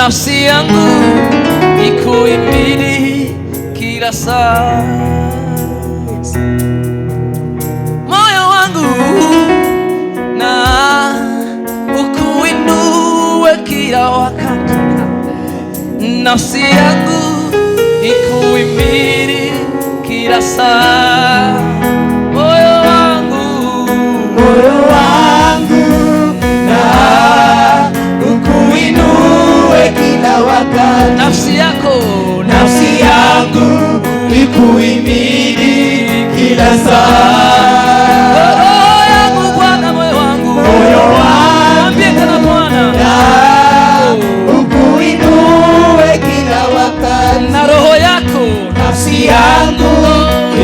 nafsi yangu ikuhimidi kila saa, moyo wangu na ukuinue kila wakati, nafsi yangu ikuhimidi kila saa, moyo wangu na ukuinue kila wakati, nafsi yangu ikuhimidi kila saa, roho yangu Bwana, moyo wangu mwambie tena Bwana, na ukuinue kila wakati, na roho yako nafsi yangu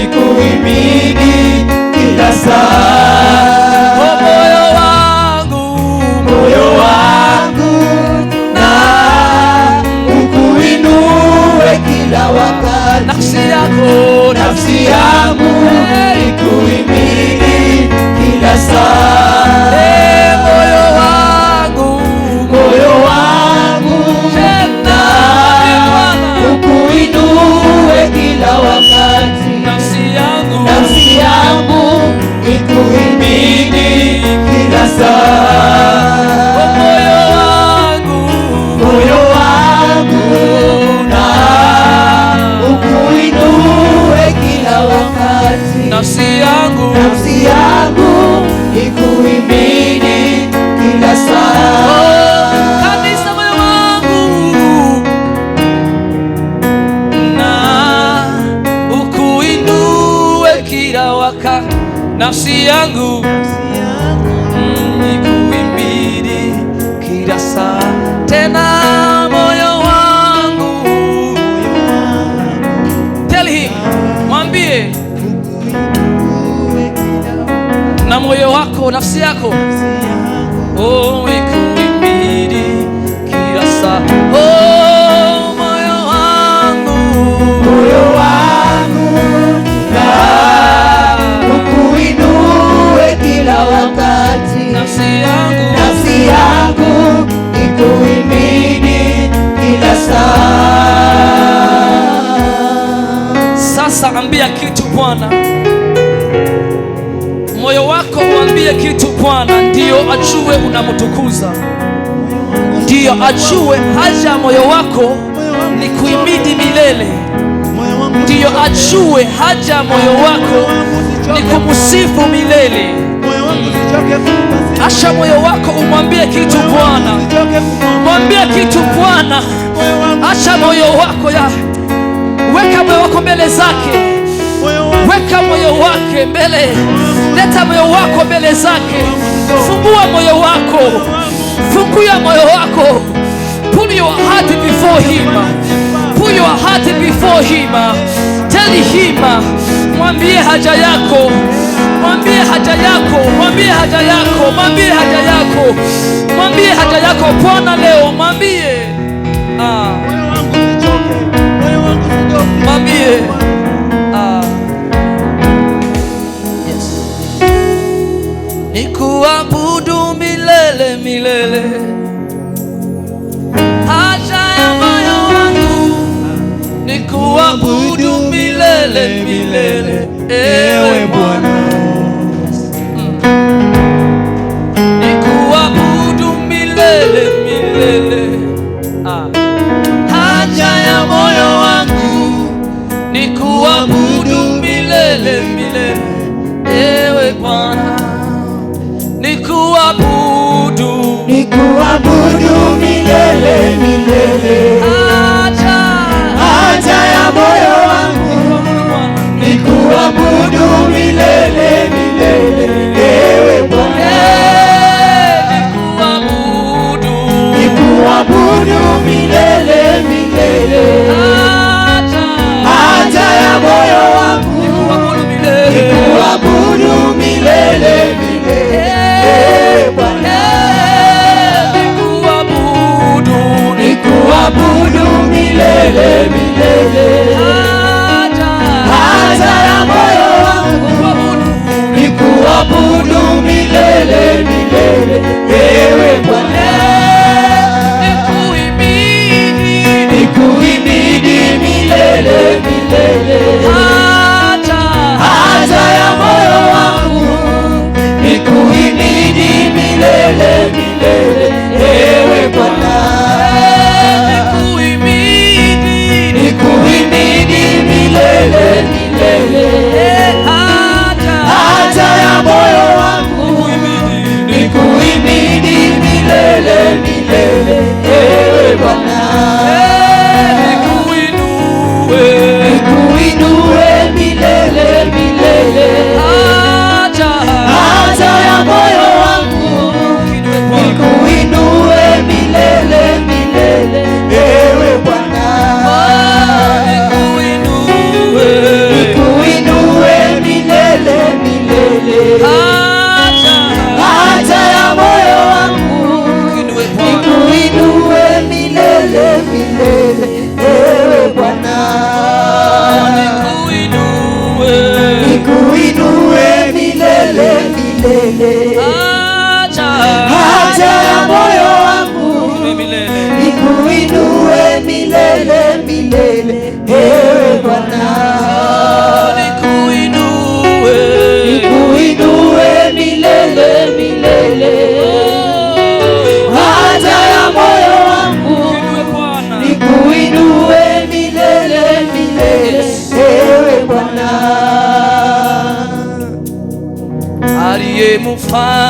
ikuhimidi kila saa, moyo wangu na ukuinue kila wakati, nafsi yangu ikuhimidi kila saa, moyo wangu na ukuinue kila wakati, nafsi yangu ikuhimidi kila saa, moyo wangu na ukuinue kila wakati, nafsi yangu ikuhimidi kila saa, kabisa, moyo wangu na ukuinue kila wakati, nafsi yangu ikuhimidi kila saa, tena moyo wangu. Tell him, mwambie na moyo wako, nafsi yako ikuhimidi kila saa, moyo wangu na ukuinue kila wakati, nafsi yangu ikuhimidi kila saa. Sasa ambia kitu Bwana, moyo wako uambie kitu Bwana, ndiyo ajue unamtukuza, ndiyo ajue haja ya moyo wako ni kuhimidi milele, ndiyo ajue haja ya moyo wako ni kumsifu milele. Asha moyo wako umwambie kitu Bwana, mwambie kitu Bwana. Asha moyo wako weka moyo wako mbele zake, weka moyo wake mbele, leta moyo wako mbele zake, fungua moyo wako, fungua moyo wako, put your heart before him, put your heart before him, tell him, mwambie haja yako, mwambie haja yako, mwambie haja yako, mwambie haja yako, mwambie haja yako Bwana leo, mwambie mwambie yes. Nikuabudu milele milele, haja ya moyo wangu, nikuabudu milele milele, ewe Bwana, nikuabudu milele milele, haja ya moyo wangu, nikuabudu milele milele, ewe Bwana, nikuabudu milele milele, haja ya moyo wangu, nikuabudu milele milele, ewe Bwana, nikuabudu milele milele, haja ya moyo wangu, nikuabudu milele milele, ewe Bwana, nikuabudu milele milele, haja ya moyo wangu, nikuabudu milele milele, ewe Bwana, sifa